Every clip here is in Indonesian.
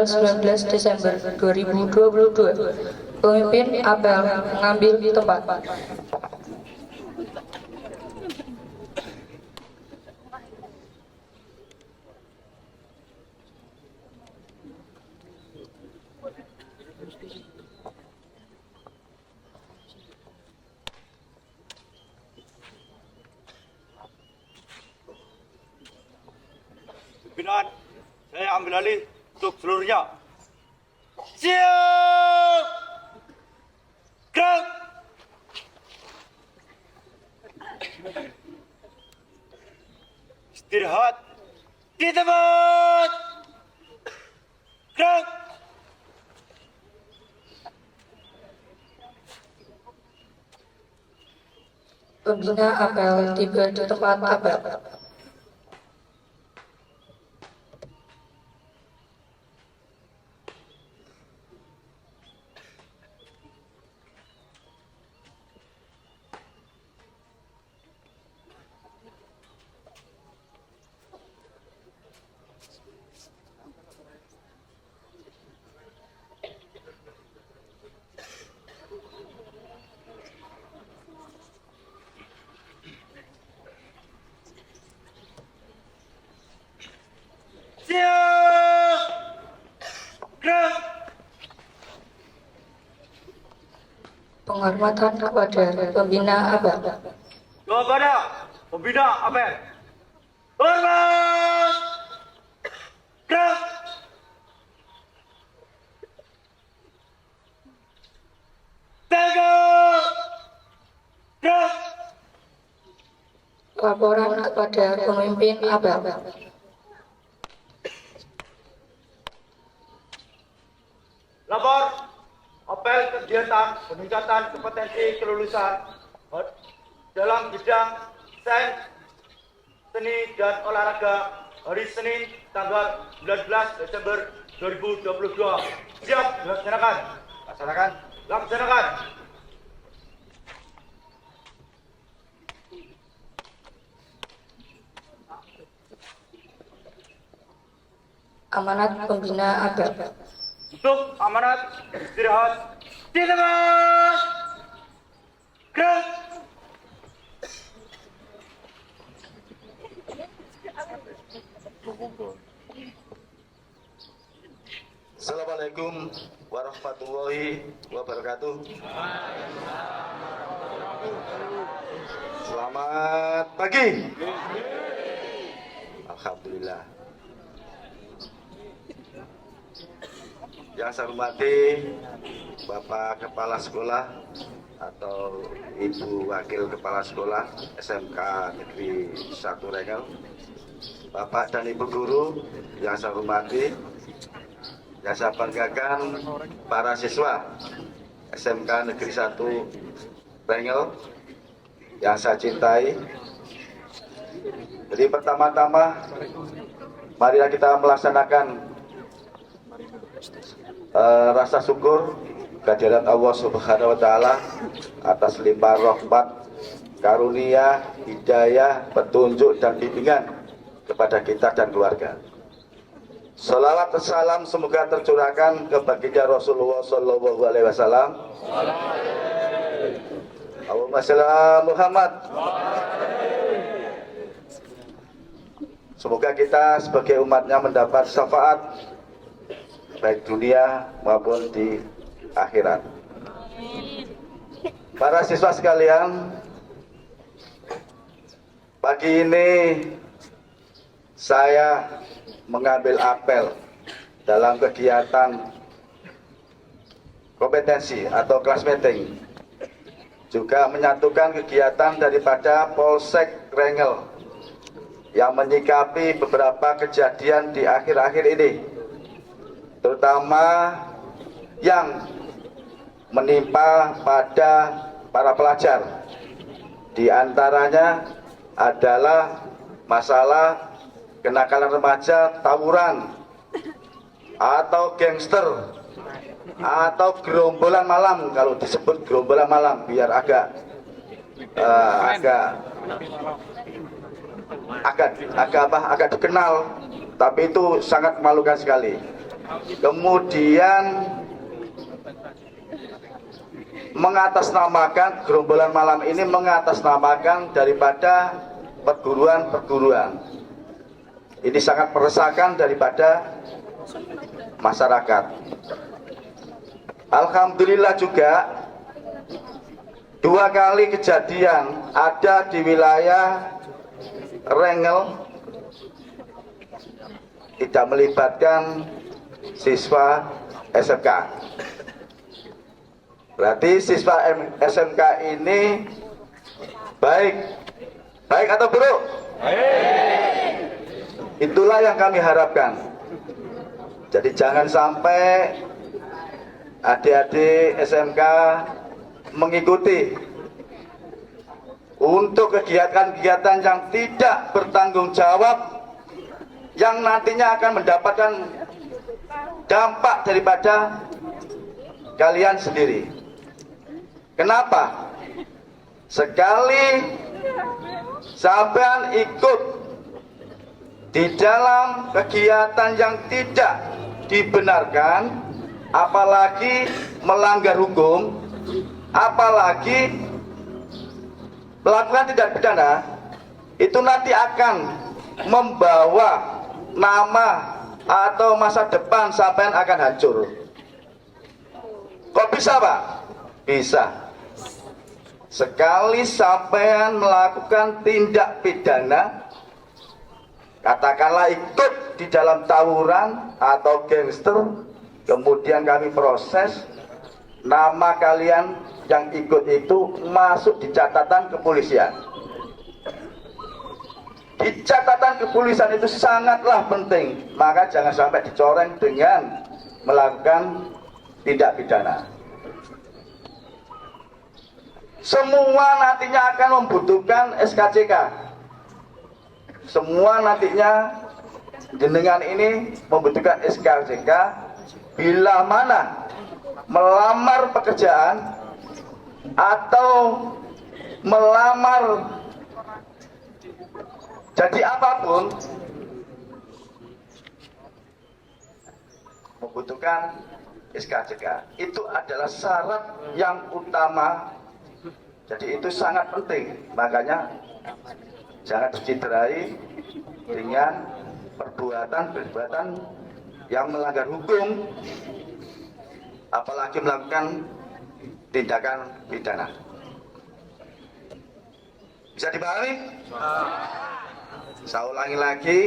tanggal 19 Desember 2022. Pemimpin apel mengambil tempat. Pimpinan, saya ambil alih untuk seluruhnya. Siap! Gerak! Istirahat di tempat! Gerak! Pembina apel tiba di tempat apel. Siap! Gerak! Penghormatan kepada pembina apel. Kepada pembina apel. Hormat! Gerak! Tegak! Gerak! Laporan kepada pemimpin apel. Lapor apel kegiatan peningkatan kompetensi kelulusan dalam bidang sains, seni dan olahraga hari Senin tanggal 19 Desember 2022. Siap dilaksanakan. Laksanakan. Amanat pembina apel. Untuk amanat istirahat di tempat. Gerak. Assalamualaikum warahmatullahi wabarakatuh. Selamat pagi. Alhamdulillah. Yang saya hormati Bapak Kepala Sekolah atau Ibu Wakil Kepala Sekolah SMK Negeri 1 Rengel, Bapak dan Ibu Guru yang saya hormati, yang saya banggakan para siswa SMK Negeri 1 Rengel yang saya cintai. Jadi pertama-tama marilah kita melaksanakan rasa syukur kehadirat Allah Subhanahu wa Ta'ala atas limpah rahmat, karunia, hidayah, petunjuk dan bimbingan kepada kita dan keluarga. Salawat dan salam semoga tercurahkan ke baginda Rasulullah Sallallahu Alaihi Wasallam. Allahumma shalli ala Muhammad. Semoga kita sebagai umatnya mendapat syafaat baik dunia maupun di akhirat. Para siswa sekalian, pagi ini saya mengambil apel dalam kegiatan kompetensi atau class meeting, juga menyatukan kegiatan daripada Polsek Rengel yang menyikapi beberapa kejadian di akhir-akhir ini, terutama yang menimpa pada para pelajar. Di antaranya adalah masalah kenakalan remaja, tawuran, atau gangster, atau gerombolan malam. Kalau disebut gerombolan malam biar agak dikenal, tapi itu sangat memalukan sekali. kemudian mengatasnamakan gerombolan malam ini mengatasnamakan daripada perguruan-perguruan. Ini sangat meresahkan daripada masyarakat. Alhamdulillah juga 2 kali kejadian ada di wilayah Rengel tidak melibatkan siswa SMK. Berarti siswa SMK ini baik atau buruk? Itulah yang kami harapkan. Jadi jangan sampai adik-adik SMK mengikuti untuk kegiatan-kegiatan yang tidak bertanggung jawab, yang nantinya akan mendapatkan dampak daripada kalian sendiri. Kenapa? Sekali sampean ikut di dalam kegiatan yang tidak dibenarkan, apalagi melanggar hukum, apalagi melakukan tindak pidana, itu nanti akan membawa nama atau masa depan sampean akan hancur. Kok bisa, Pak? Bisa. Sekali sampean melakukan tindak pidana, katakanlah ikut di dalam tawuran atau gangster, kemudian kami proses, nama kalian yang ikut itu masuk di catatan kepolisian. Di catatan kepolisian itu sangatlah penting, maka jangan sampai dicoreng dengan melakukan tindak pidana. Semua nantinya akan membutuhkan SKCK. Semua nantinya jenengan ini membutuhkan SKCK bila mana melamar pekerjaan atau melamar jadi apapun, membutuhkan SKCK. Itu adalah syarat yang utama. Jadi itu sangat penting. Makanya jangan dicederai dengan perbuatan yang melanggar hukum, apalagi melakukan tindakan pidana. Bisa dipahami? Saya ulangi lagi,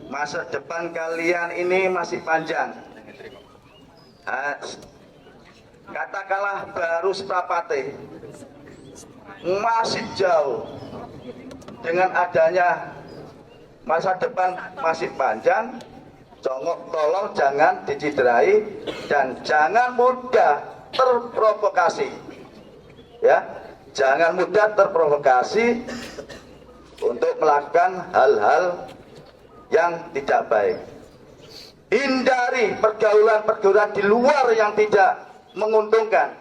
masa depan kalian ini masih panjang. Katakanlah baru seprapate, masih jauh. Dengan adanya masa depan masih panjang, tolong jangan dicederai dan jangan mudah terprovokasi. Ya, jangan mudah terprovokasi untuk melakukan hal-hal yang tidak baik. Hindari pergaulan-pergaulan di luar yang tidak menguntungkan.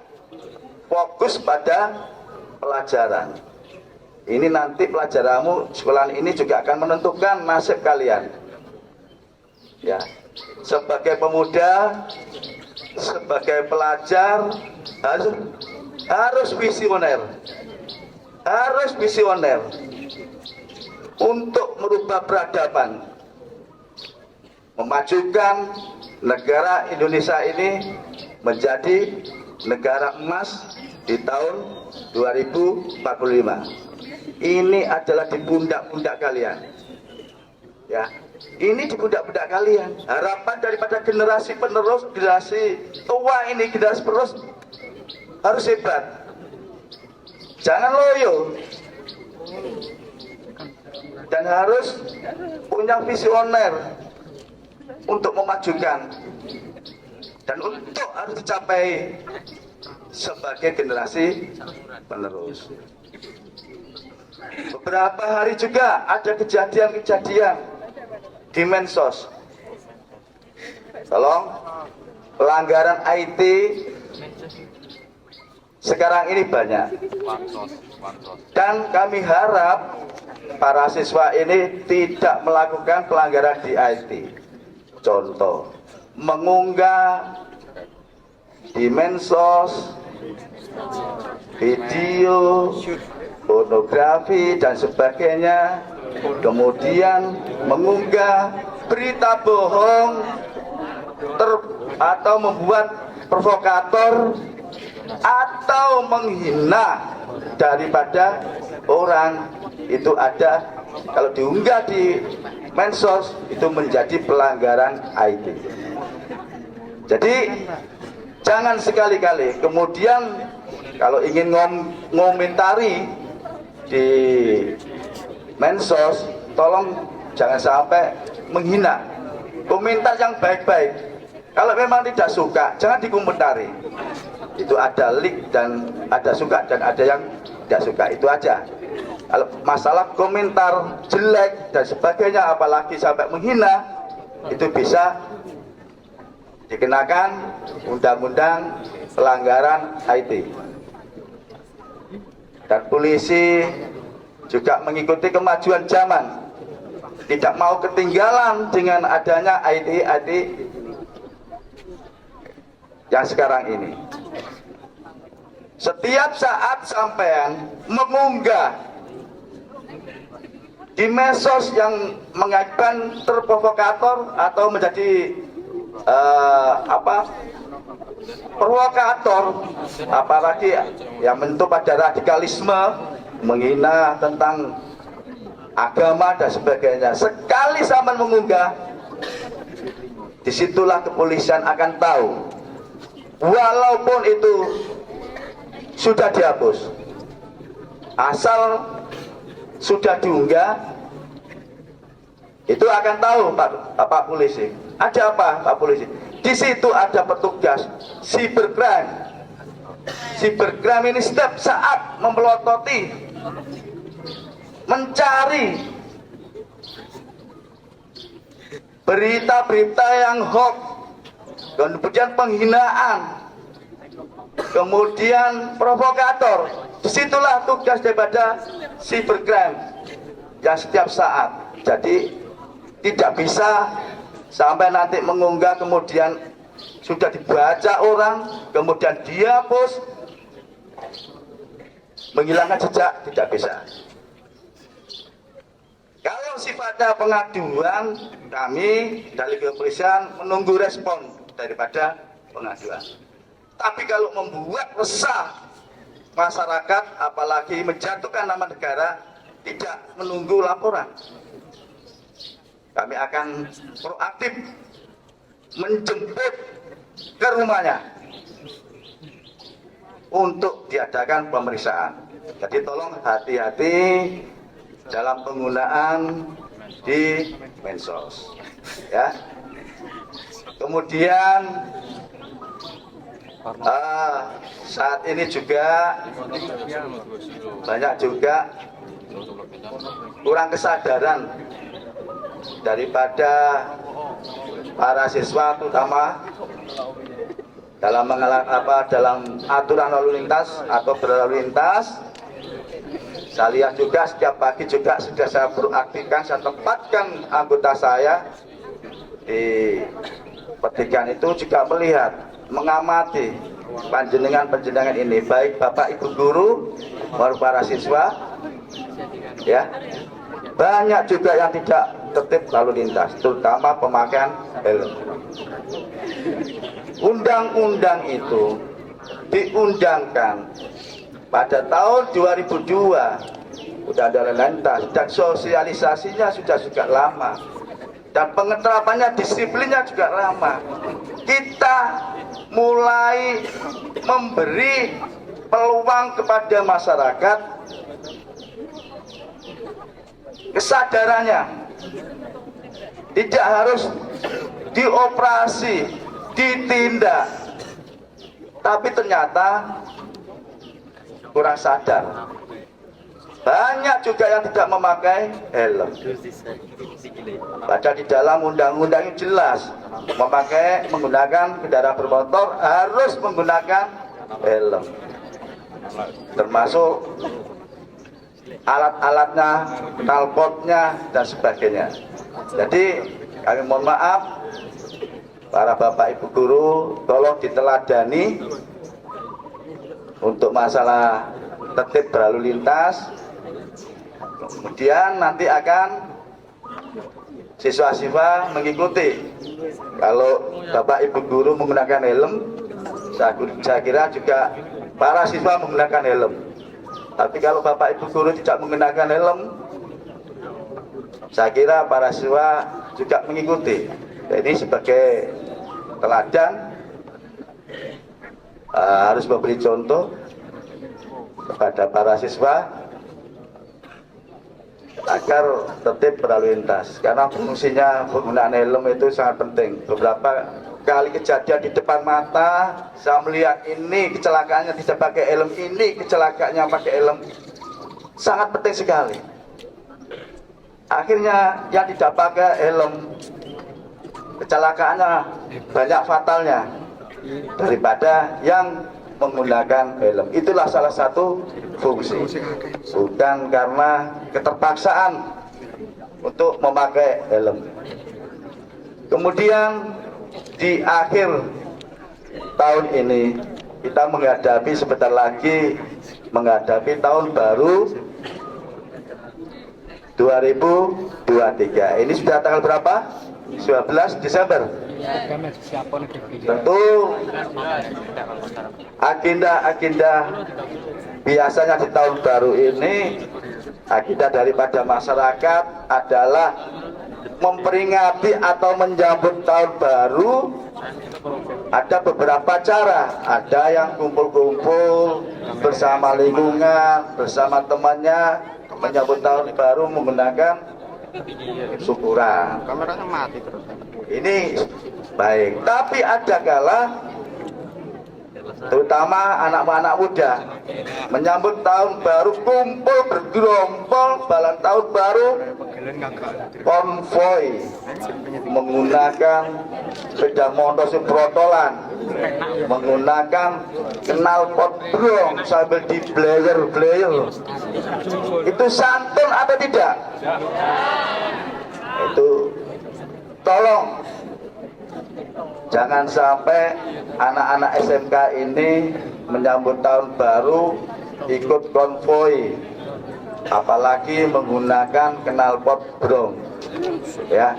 Fokus pada pelajaran. Ini nanti pelajaranmu sekolah ini juga akan menentukan nasib kalian. Ya, sebagai pemuda, sebagai pelajar harus visioner. Harus visioner untuk merubah peradaban, memajukan negara Indonesia ini menjadi negara emas di tahun 2045. Ini adalah di pundak-pundak kalian. Ya, ini di pundak-pundak kalian. Harapan daripada generasi penerus, generasi tua ini, generasi penerus harus hebat. Jangan loyo. Dan harus punya visioner untuk memajukan dan untuk harus dicapai sebagai generasi penerus. Beberapa hari juga ada kejadian-kejadian di Mensos. Tolong, pelanggaran IT sekarang ini banyak. Dan kami harap para siswa ini tidak melakukan pelanggaran di IT. Contoh, mengunggah di medsos video pornografi dan sebagainya, kemudian mengunggah berita bohong atau membuat provokator atau menghina daripada orang, itu ada, kalau diunggah di medsos itu menjadi pelanggaran IT. Jadi jangan sekali-kali kemudian kalau ingin ngomentari di medsos, tolong jangan sampai menghina. Komentar yang baik-baik. Kalau memang tidak suka, jangan dikomentari. Itu ada like dan ada suka dan ada yang tidak suka, itu aja. Kalau masalah komentar jelek dan sebagainya, apalagi sampai menghina, itu bisa dikenakan undang-undang pelanggaran IT. Dan polisi juga mengikuti kemajuan zaman, tidak mau ketinggalan dengan adanya IT yang sekarang ini. Setiap saat sampean mengunggah di medsos yang mengakibatkan terprovokator atau menjadi provokator, apalagi yang bentuk pada radikalisme, menghina tentang agama dan sebagainya, sekali sampean mengunggah, disitulah kepolisian akan tahu, walaupun itu sudah dihapus, asal sudah diunggah, itu akan tahu Pak Polisi. Ada apa Pak Polisi? Di situ ada petugas cybercrime. Cybercrime ini setiap saat memelototi, mencari berita-berita yang hoax, kemudian penghinaan, kemudian provokator. Disitulah tugas daripada cybercrime yang setiap saat. Jadi tidak bisa sampai nanti mengunggah kemudian sudah dibaca orang, kemudian dihapus, menghilangkan jejak, tidak bisa. Kalau sifatnya pengaduan, kami dari kepolisian menunggu respon daripada pengaduan. Tapi kalau membuat resah masyarakat, apalagi menjatuhkan nama negara, tidak menunggu laporan. Kami akan proaktif menjemput ke rumahnya untuk diadakan pemeriksaan. Jadi tolong hati-hati dalam penggunaan di medsos, ya. Kemudian saat ini juga banyak juga kurang kesadaran daripada para siswa, terutama dalam aturan lalu lintas atau berlalu lintas. Saya lihat juga setiap pagi juga sudah saya proaktifkan, saya tempatkan anggota saya di petikan itu juga melihat, mengamati panjenengan ini, baik Bapak Ibu guru maupun para siswa, ya. Banyak juga yang tidak tertib lalu lintas, terutama pemakaian helm. Undang-undang itu diundangkan pada tahun 2002, Undang-Undang lalu lintas, dan sosialisasinya sudah lama, dan pengeterapannya, disiplinnya juga lama. Kita mulai memberi peluang kepada masyarakat, kesadarannya tidak harus dioperasi, ditindak, tapi ternyata kurang sadar. Banyak juga yang tidak memakai helm. Padahal di dalam undang-undang yang jelas, menggunakan kendaraan bermotor harus menggunakan helm, termasuk alat-alatnya, knalpotnya dan sebagainya. Jadi kami mohon maaf, para bapak ibu guru tolong diteladani untuk masalah tertib berlalu lintas. Kemudian nanti akan siswa-siswa mengikuti. Kalau bapak ibu guru menggunakan helm, saya kira juga para siswa menggunakan helm. Tapi kalau bapak ibu guru tidak menggunakan helm, saya kira para siswa juga mengikuti. Ini sebagai teladan, harus memberi contoh kepada para siswa agar tertib berlalu lintas. Karena fungsinya penggunaan helm itu sangat penting. Beberapa kali kejadian di depan mata, saya melihat ini kecelakaannya tidak pakai helm, ini kecelakaannya pakai helm. Sangat penting sekali. Akhirnya yang tidak pakai helm, kecelakaannya banyak fatalnya daripada yang menggunakan helm. Itulah salah satu fungsi, bukan karena keterpaksaan untuk memakai helm. Kemudian di akhir tahun ini kita menghadapi, sebentar lagi menghadapi tahun baru 2023. Ini sudah tanggal berapa? 12 Desember. Tentu agenda biasanya di tahun baru ini, agenda daripada masyarakat adalah memperingati atau menyambut tahun baru. Ada beberapa cara, ada yang kumpul-kumpul bersama lingkungan, bersama temannya menyambut tahun baru menggunakan syukuran. Kameranya mati terus. Ini baik, tapi ada kala terutama anak-anak muda menyambut tahun baru kumpul bergerombol balan tahun baru, konvoy menggunakan sepeda motor protolan, menggunakan knalpot brong sambil di blayer. Itu santun atau tidak? Itu tolong jangan sampai anak-anak SMK ini menyambut tahun baru ikut konvoy, apalagi menggunakan knalpot brong. Ya,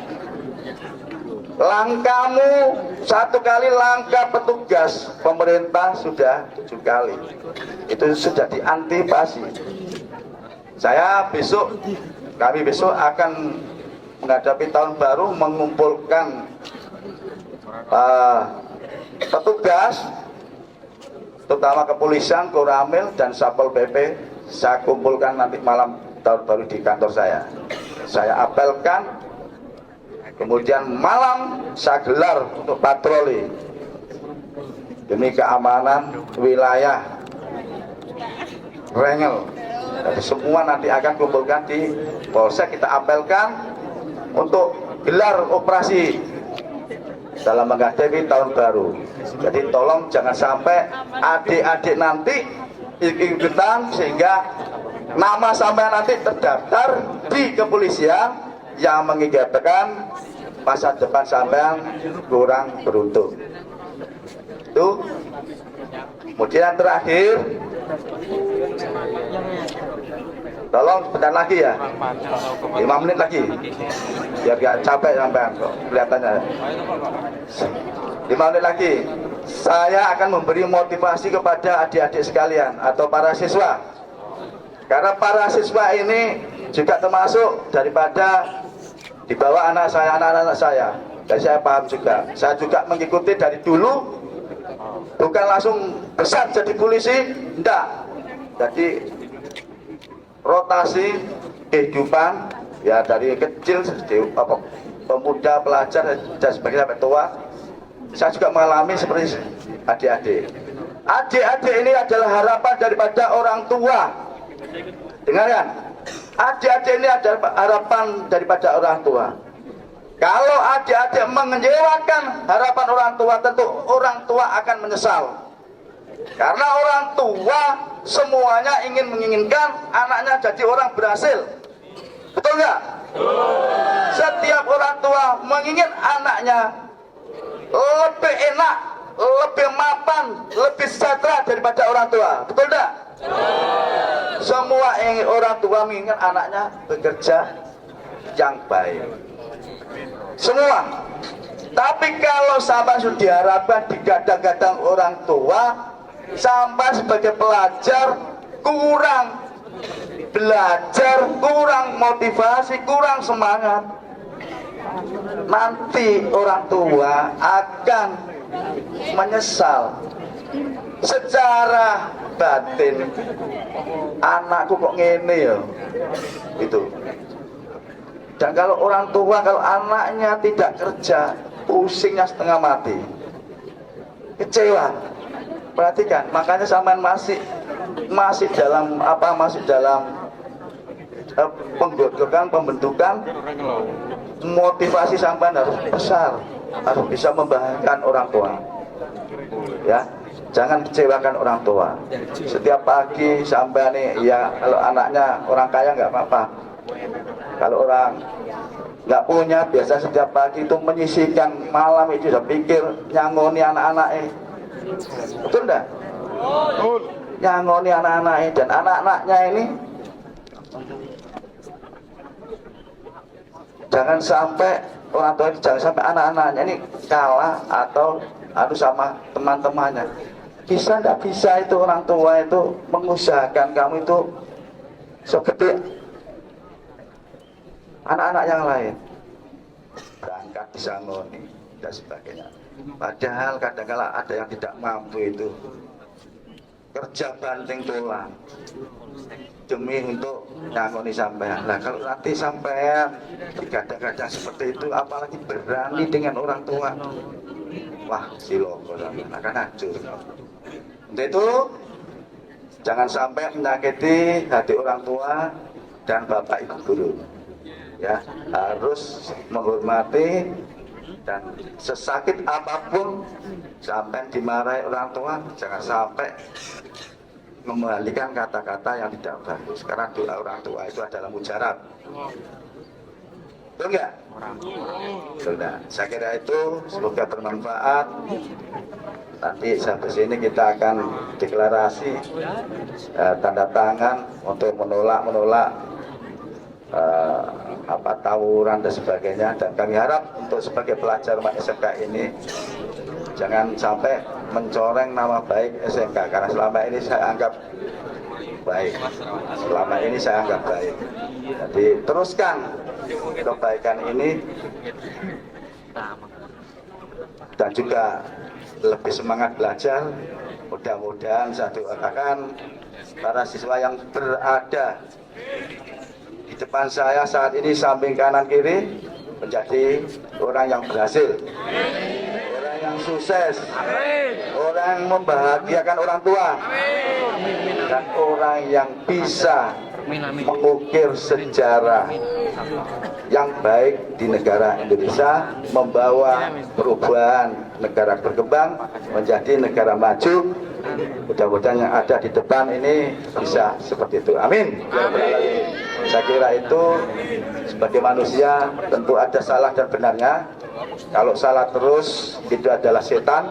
langkahmu satu kali, langkah petugas pemerintah sudah 7 kali. Itu sudah diantisipasi. Kami besok akan menghadapi tahun baru, mengumpulkan petugas, terutama kepolisian, Koramil dan Satpol PP. Saya kumpulkan nanti malam tahun baru di kantor saya. Saya apelkan, kemudian malam saya gelar untuk patroli demi keamanan wilayah Rengel. Jadi semua nanti akan kumpulkan di Polsek, kita apelkan untuk gelar operasi dalam menghadapi tahun baru. Jadi tolong jangan sampai adik-adik nanti ikutan sehingga nama sampai nanti terdaftar di kepolisian yang mengakibatkan masa depan sampean kurang beruntung. Itu. Kemudian terakhir, tolong bentar lagi ya, 5 menit lagi biar gak capek sampean kok kelihatannya. 5 menit lagi saya akan memberi motivasi kepada adik-adik sekalian atau para siswa, karena para siswa ini juga termasuk daripada di bawah anak-anak saya. Dan saya paham juga, saya juga mengikuti dari dulu, bukan langsung besar jadi polisi, enggak. Jadi rotasi kehidupan ya, dari kecil pemuda, pelajar dan sebagainya sampai tua. Saya juga mengalami seperti adik-adik. Adik-adik ini adalah harapan daripada orang tua. Dengarkan, adik-adik ini adalah harapan daripada orang tua. Kalau adik-adik mengecewakan harapan orang tua, tentu orang tua akan menyesal. Karena orang tua semuanya menginginkan anaknya jadi orang berhasil. Betul nggak? Setiap orang tua menginginkan anaknya lebih enak, lebih mapan, lebih sejahtera daripada orang tua. Betul tidak? Semua orang tua menginginkan anaknya bekerja yang baik. Semua. Tapi kalau sampai sudah diharapkan digadang-gadang orang tua, sampai sebagai pelajar kurang belajar, kurang motivasi, kurang semangat, nanti orang tua akan menyesal secara batin. Anakku kok ngene ya, itu. Dan kalau orang tua, kalau anaknya tidak kerja, pusingnya setengah mati, kecewa. Perhatikan, makanya sampean masih dalam penggodokan, pembentukan, motivasi sampean harus besar, harus bisa membahagiakan orang tua. Ya, jangan kecewakan orang tua. Setiap pagi sampean nih, ya kalau anaknya orang kaya nggak apa-apa. Kalau orang nggak punya, biasa setiap pagi itu menyisihkan malam itu sudah pikir nyangoni anak-anaknya. Betul enggak? Nyangoni anak-anaknya, dan anak-anaknya ini jangan sampai orang tua itu, jangan sampai anak-anaknya ini kalah atau sama teman-temannya. Bisa enggak bisa itu orang tua itu mengusahakan kamu itu seperti anak-anak yang lain, berangkat bisa ngoni dan sebagainya. Padahal kadang-kala ada yang tidak mampu itu kerja banting tulang demi untuk ngangoni sampean. Nah, kalau nanti sampean digadang-gadang seperti itu, apalagi berani dengan orang tua, wah siloko sampean akan hancur. Untuk itu jangan sampai menyakiti hati orang tua dan bapak ibu guru. Ya, harus menghormati, dan sesakit apapun sampai dimarahi orang tua, jangan sampai mengembalikan kata-kata yang tidak bagus. Karena doa orang tua itu adalah mujarab. Betul nggak? Sudah, saya kira itu semoga bermanfaat. Nanti sampai sini kita akan deklarasi tanda tangan untuk menolak tawuran dan sebagainya. Dan kami harap untuk sebagai pelajar SMK ini jangan sampai mencoreng nama baik SMK, karena selama ini saya anggap baik. Jadi teruskan kebaikan ini dan juga lebih semangat belajar. Mudah-mudahan saya doakan para siswa yang berada di depan saya saat ini, samping kanan kiri, menjadi orang yang berhasil, orang yang sukses, orang yang membahagiakan orang tua, dan orang yang bisa mengukir sejarah yang baik di negara Indonesia, membawa perubahan negara berkembang menjadi negara maju. Mudah-mudahan yang ada di depan ini bisa seperti itu. Amin. Saya kira itu sebagai manusia tentu ada salah dan benarnya. Kalau salah terus itu adalah setan,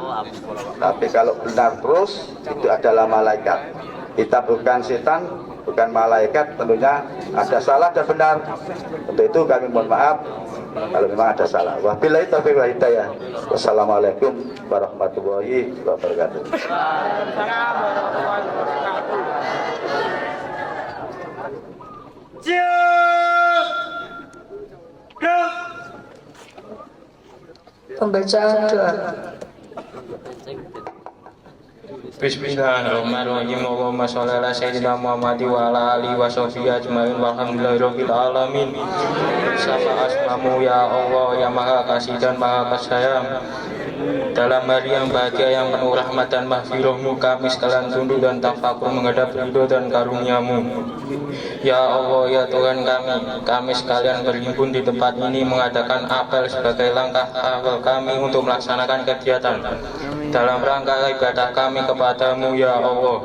tapi kalau benar terus itu adalah malaikat. Kita bukan setan, bukan malaikat, tentunya ada salah dan benar. Untuk itu kami mohon maaf kalau memang ada salah. Wabillahi taufiq wal hidayah. Wassalamualaikum warahmatullahi wabarakatuh. Pembacaan doa. Bismillahirrahmanirrahim. Allahumma sholli ala sayyidina Muhammad wa ala alihi wa sahbihi ajmain walhamdulillahirabbil alamin. Sama asmamu ya Allah yang maha kasih dan maha pesayang. Dalam hari yang bahagia yang penuh rahmat dan mahfirahmu, kami sekalian tunduk dan tafakur menghadap ridho dan karuniamu. Ya Allah, ya Tuhan kami sekalian berhimpun di tempat ini mengadakan apel sebagai langkah awal kami untuk melaksanakan kegiatan dalam rangka ibadah kami kepadamu. Ya Allah,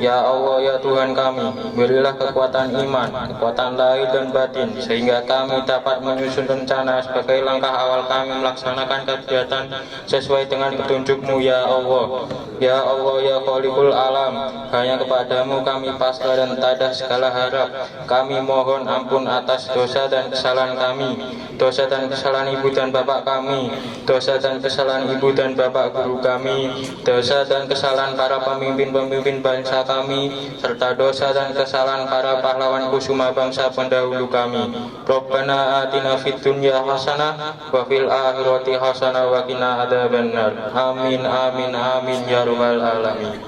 ya Allah, ya Tuhan kami, berilah kekuatan iman, kekuatan lahir dan batin, sehingga kami dapat menyusun rencana sebagai langkah awal kami melaksanakan kegiatan sesuai dengan petunjuk-Mu ya Allah. Ya Allah ya Khaliqul Alam, hanya kepadamu kami pasrah dan tadah segala harap. Kami mohon ampun atas dosa dan kesalahan kami, dosa dan kesalahan ibu dan bapak kami, dosa dan kesalahan ibu dan bapak guru kami, dosa dan kesalahan para pemimpin-pemimpin bangsa kami, serta dosa dan kesalahan para pahlawan kusuma bangsa pendahulu kami. Rabbana atina fid dunya hasanah wa fil akhirati hasanah wa qina adzabannar. Amin amin amin ya rabbal alamin.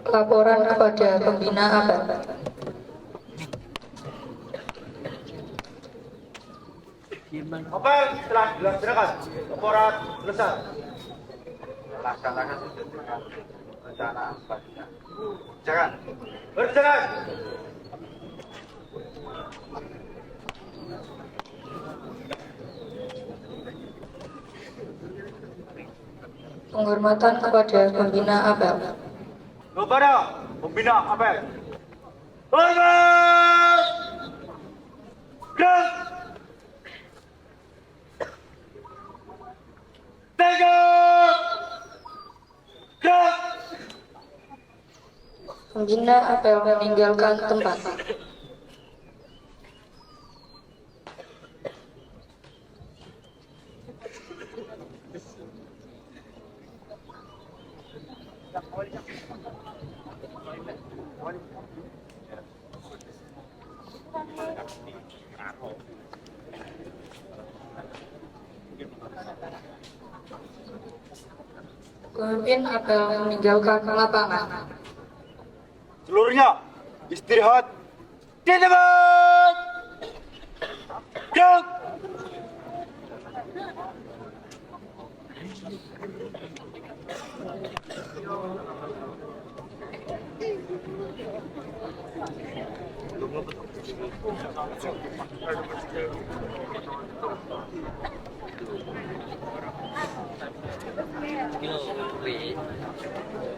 Laporan kepada pembina APEL. Apel telah dilaksanakan. Laporan selesai. Laksanakan sesuai rencana selanjutnya. Jangan. Berjalan. Penghormatan kepada pembina APEL. Kepada pembina apel. Hormat. Gerak. Tegak. Gerak. Pembina APEL meninggalkan tempat. Pemimpin APEL meninggalkan lapangan. Seluruhnya istirahat di tempat. Gerak.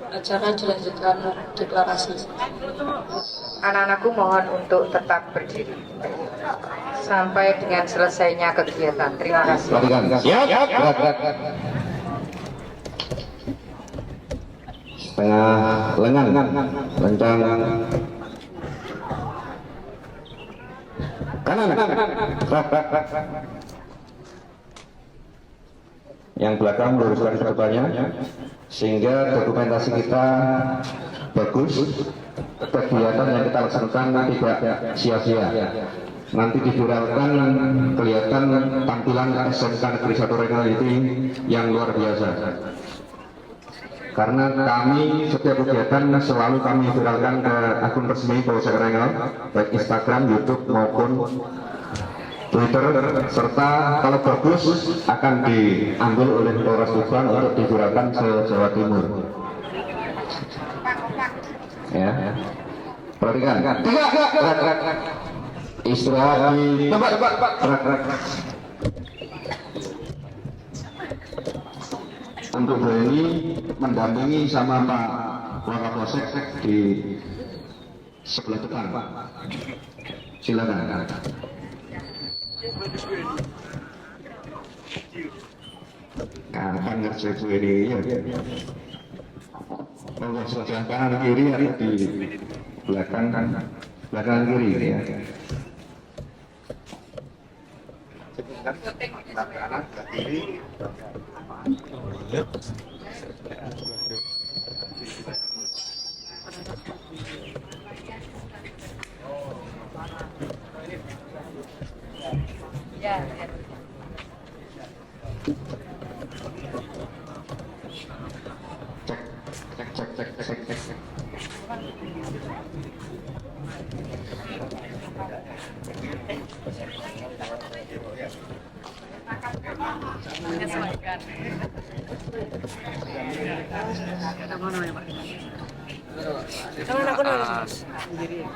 Acara dilanjutkan deklarasi. Anak-anakku mohon untuk tetap berdiri sampai dengan selesainya kegiatan. Terima kasih. Siap. Gerak. Setengah lengan, lencang kanan. Yang belakang luruskan depannya sehingga dokumentasi kita bagus, kegiatan yang kita laksanakan tidak sia-sia. Nanti diviralkan, kelihatan tampilan SMK Negeri 1 Rengel ini yang luar biasa. Karena kami setiap kegiatan selalu kami viralkan ke akun resmi Polsek Rengel, baik Instagram, YouTube maupun Twitter, serta kalau bagus akan diambil oleh Polres Tuban untuk diviralkan ke Jawa Timur. Ya, perhatikan. Gerak. Istirahat di tempat. Gerak. Untuk ini mendampingi sama Pak Wakapolsek di sebelah depan, Pak. Silakan. Kapan ngerjain ini ya? Monggo sebelah kanan kiri atau di belakang kiri ya. Kanan ke kiri. Cek.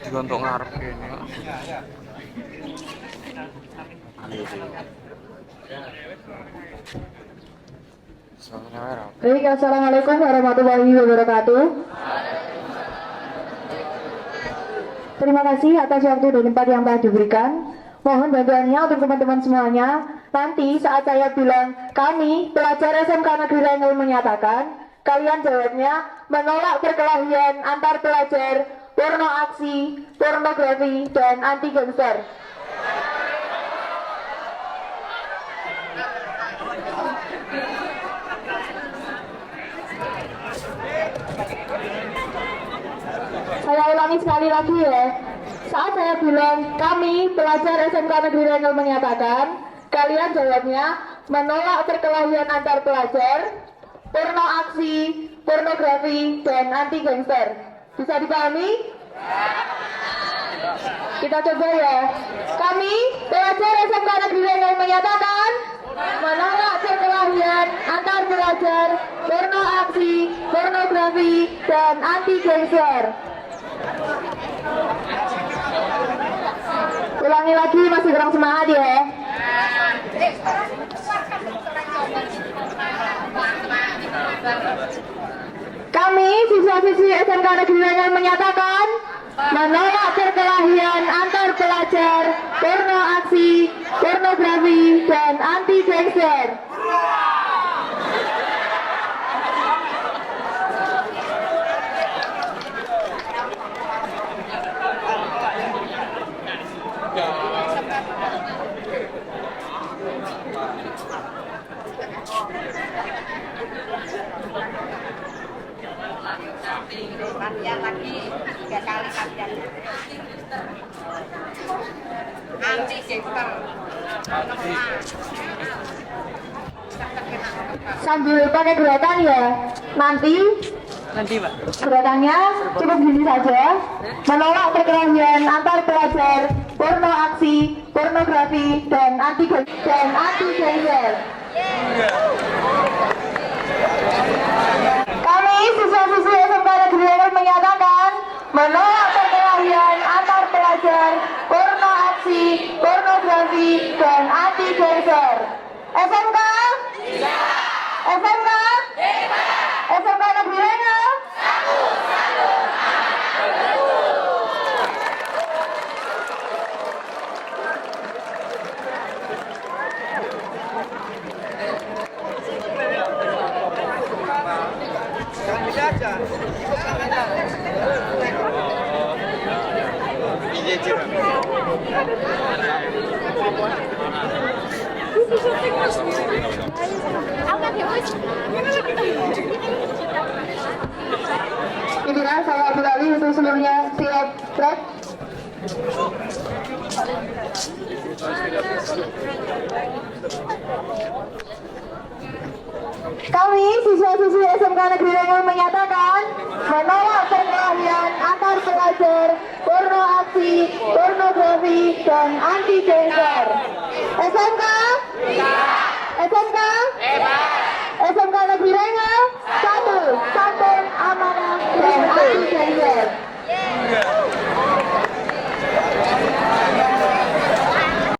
Juga untuk ngarep ini. Baik, assalamualaikum warahmatullahi wabarakatuh. Terima kasih atas waktu dan tempat yang telah diberikan. Mohon bantuannya untuk teman-teman semuanya. Nanti saat saya bilang kami pelajar SMK Negeri Rengel menyatakan, kalian jawabnya menolak perkelahian antar pelajar, porno aksi, pornografi, dan anti gangster. Saya ulangi sekali lagi ya. Saat saya bilang kami pelajar SMK Negeri Rengel menyatakan, kalian jawabnya menolak perkelahian antar pelajar, porno aksi, pornografi, dan anti gangster. Bisa dipahami? Kita coba ya. Kami pelajar SMK Negeri Rengel menyatakan menolak perkelahian antar pelajar, porno aksi, pornografi, dan anti gangster. Ulangi lagi, masih kurang semangat ya. Kami siswa-siswi SMK Negeri Rengel menyatakan menolak perkelahian antar pelajar, porno aksi, pornografi, dan anti gangster. Latihan lagi 3 kali latihan. Anti gangster. Sambil pakai gerakan ya. Nanti Pak. Gerakannya cukup gini saja. Menolak perkelahian antar pelajar, porno aksi, pornografi, dan anti gangster. Kami siswa-siswi SMK Negeri Rengel menyatakan menolak perkelahian antar pelajar, porno aksi, pornografi, dan anti gangster. SMK? SMK? SMK Negeri Rengel? Inilah saya Abdul Ali untuk seluruhnya siap track. Kami siswa-siswi SMK Negeri Rengel menyatakan menolak perkelahian antar pelajar, porno aksi, pornografi, dan anti gangster. SMK? SMK? SMK Negeri Rengel? 1. Santun, amanah, dan anti gangster.